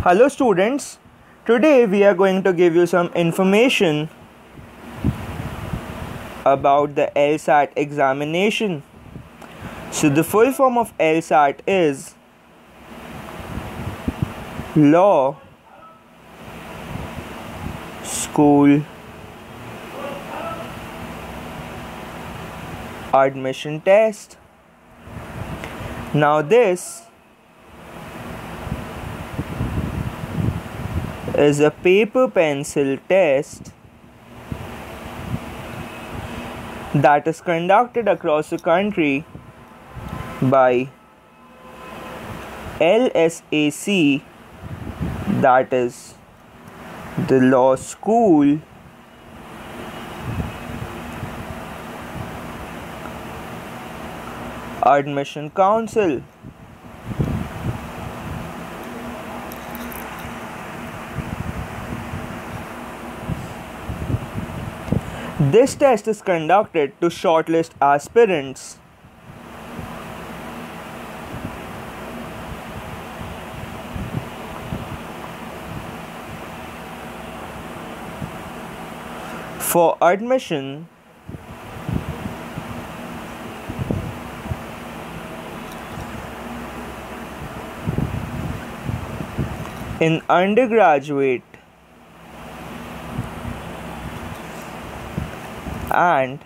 Hello students, today we are going to give you some information about the LSAT examination. So the full form of LSAT is Law School Admission Test. Now this is a paper pencil test that is conducted across the country by LSAC, that is the Law School Admission Council. This test is conducted to shortlist aspirants for admission in undergraduate and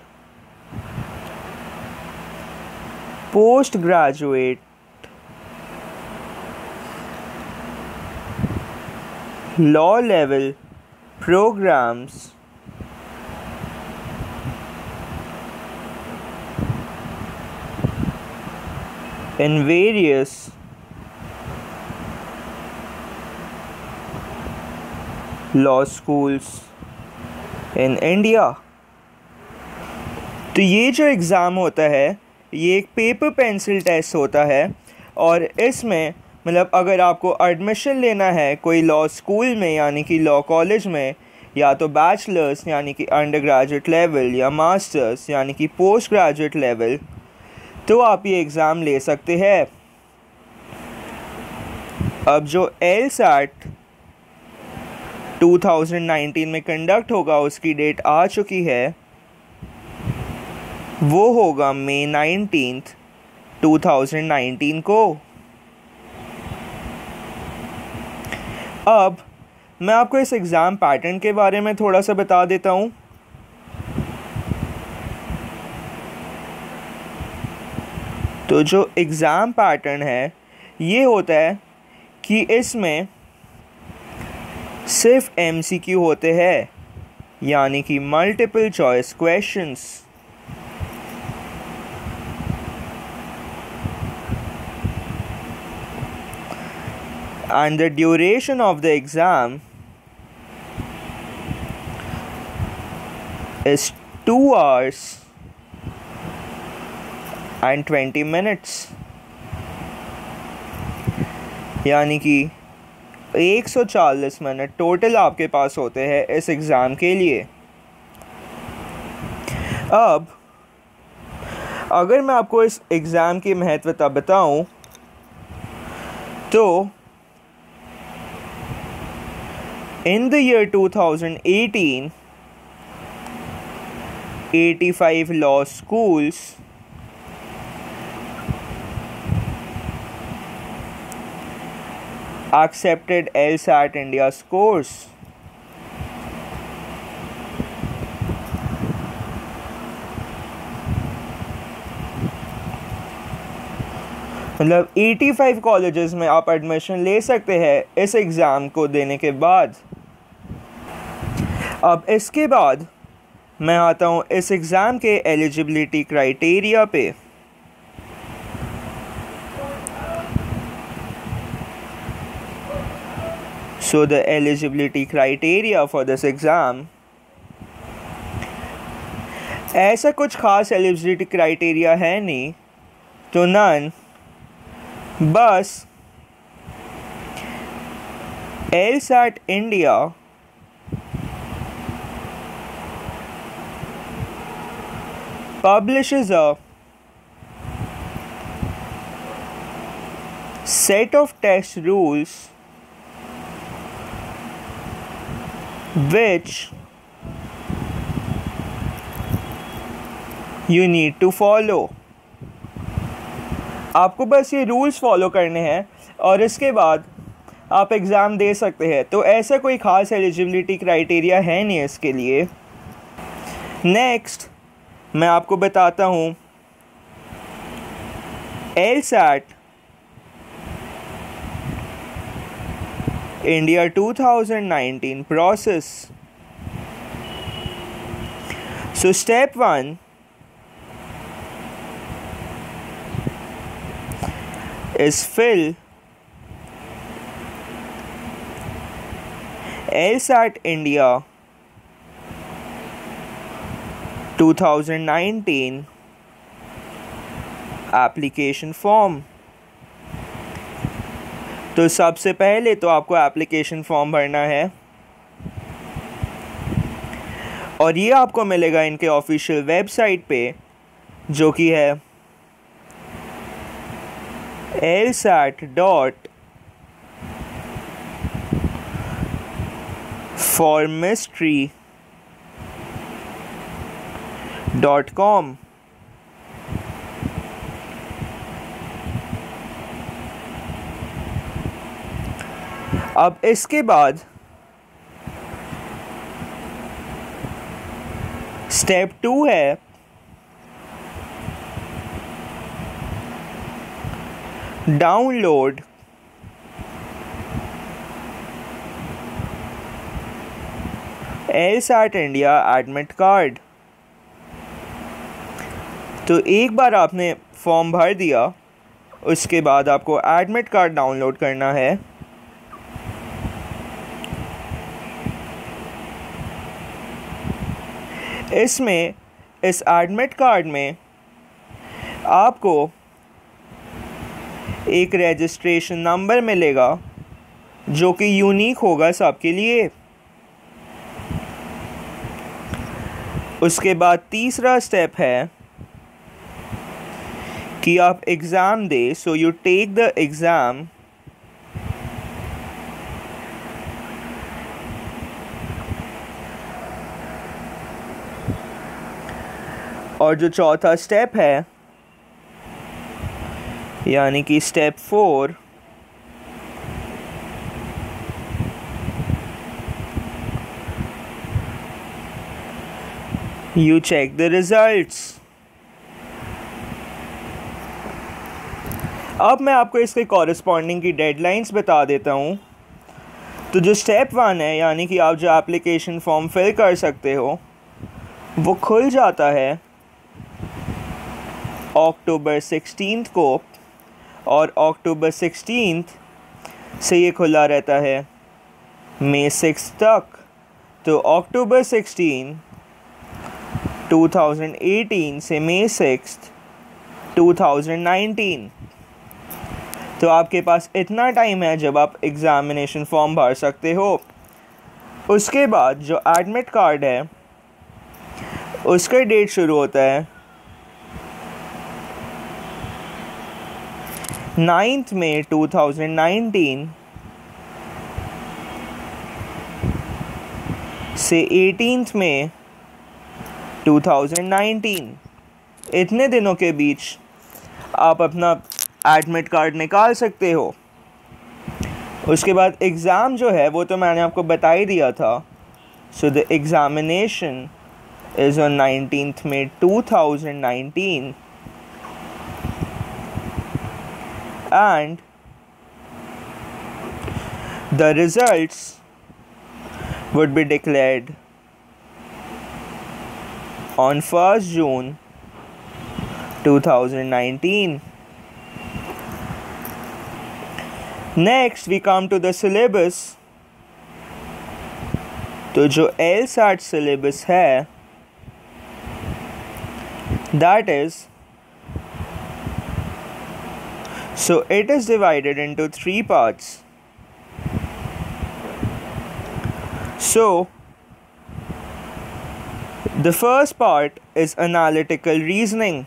postgraduate law level programs in various law schools in India. तो ये जो exam होता है ये एक paper pencil test होता है और इसमें मतलब अगर आपको एडमिशन लेना है कोई लॉ स्कूल में यानी कि लॉ कॉलेज में या तो बैचलर्स यानी कि अंडर ग्रेजुएट लेवल या मास्टर्स यानी कि पोस्ट ग्रेजुएट लेवल, तो आप ये एग्ज़ाम ले सकते हैं। अब जो LSAT 2019 में कंडक्ट होगा उसकी डेट आ चुकी है, वो होगा May 19th 2019 को। अब मैं आपको इस एग्ज़ाम पैटर्न के बारे में थोड़ा सा बता देता हूँ। तो जो एग्ज़ाम पैटर्न है ये होता है कि इसमें सिर्फ MCQ होते हैं यानी कि multiple choice questions. And the duration of the exam is 2 hours and 20 minutes, यानी कि 140 मिनट टोटल आपके पास होते हैं इस एग्ज़ाम के लिए। अब अगर मैं आपको इस एग्ज़ाम की महत्वता बताऊं तो in the year 2018, 85 law schools accepted LSAT India's course. मतलब 85 कॉलेजेस में आप एडमिशन ले सकते हैं इस एग्ज़ाम को देने के बाद। अब इसके बाद मैं आता हूँ इस एग्ज़ाम के एलिजिबिलिटी क्राइटेरिया पे। So the eligibility criteria for this exam, ऐसा कुछ खास एलिजिबिलिटी क्राइटेरिया है नहीं, तो नन, बस LSAT India publishes a set of test rules which you need to follow. आपको बस ये रूल्स फॉलो करने हैं और इसके बाद आप एग्ज़ाम दे सकते हैं। तो ऐसा कोई ख़ास एलिजिबिलिटी क्राइटेरिया है नहीं इसके लिए। नेक्स्ट मैं आपको बताता हूँ LSAT India 2019 process. So step 1 is fill LSAT India 2019 application form. तो सबसे पहले तो आपको एप्लीकेशन फॉर्म भरना है और ये आपको मिलेगा इनके ऑफिशियल वेबसाइट पे, जो कि है LSAT.formistry.com. अब इसके बाद स्टेप 2 है download LSAT India admit card. तो एक बार आपने फॉर्म भर दिया, उसके बाद आपको एडमिट कार्ड डाउनलोड करना है। इसमें इस एडमिट कार्ड में आपको एक रजिस्ट्रेशन नंबर मिलेगा जो कि यूनिक होगा सबके लिए। उसके बाद तीसरा स्टेप है कि आप एग्ज़ाम दे। So you take the exam और जो चौथा स्टेप है यानी कि step 4 you check the results. अब मैं आपको इसके कॉरेस्पॉन्डिंग की डेडलाइंस बता देता हूँ। तो जो स्टेप 1 है यानी कि आप जो एप्लीकेशन फॉर्म फिल कर सकते हो वो खुल जाता है अक्टूबर 16 को और अक्टूबर 16 से ये खुला रहता है मई 6 तक। तो अक्टूबर 16 2018 से मई 6 2019। तो आपके पास इतना टाइम है जब आप एग्ज़ामिनेशन फॉर्म भर सकते हो। उसके बाद जो एडमिट कार्ड है उसका डेट शुरू होता है 9 मई 2019 से 18 मई 2019। इतने दिनों के बीच आप अपना एडमिट कार्ड निकाल सकते हो। उसके बाद एग्ज़ाम जो है वो तो मैंने आपको बता ही दिया था। So the examination is on 19 May 2019 and the results would be declared on 1st June 2019. Next we come to the syllabus. तो जो LSAT syllabus है that is, so it is divided into 3 parts. So the first part is analytical reasoning.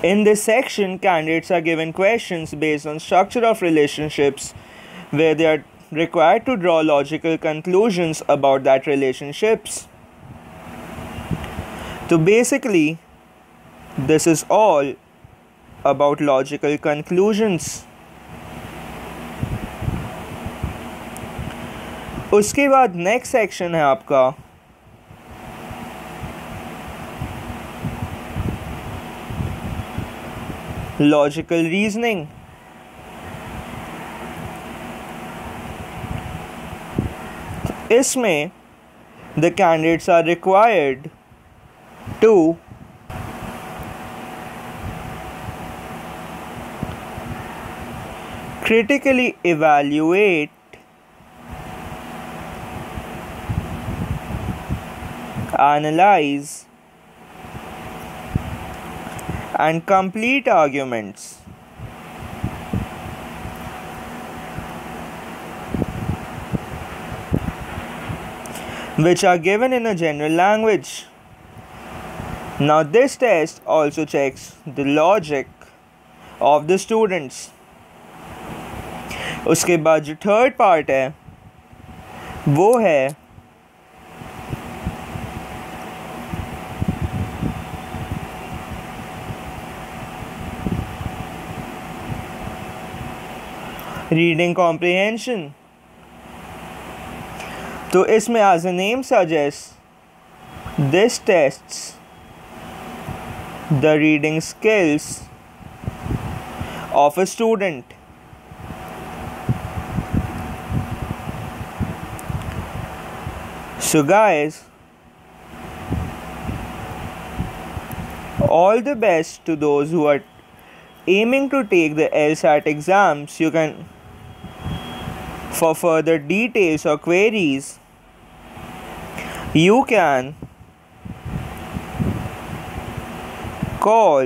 In this section, candidates are given questions based on structure of relationships where they are required to draw logical conclusions about that relationships. So basically, this is all about logical conclusions. उसके बाद next section है आपका logical reasoning. इसमें the candidates are required to critically evaluate, analyze, and complete arguments which are given in a general language. Now this test also checks the logic of the students. उसके बाद जो third part है वो है reading comprehension. तो इसमें as a name suggest this tests the reading skills of a student. So guys, all the best to those who are aiming to take the LSAT exams. You can, for further details or queries, you can call,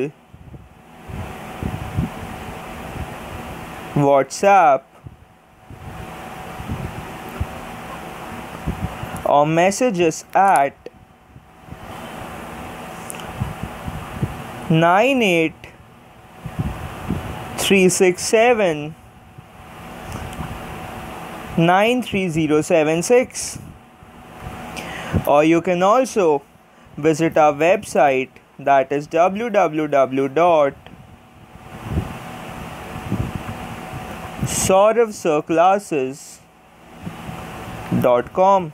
WhatsApp, or messages at 9836793076, or you can also visit our website, that is www.SouravSirClasses.com.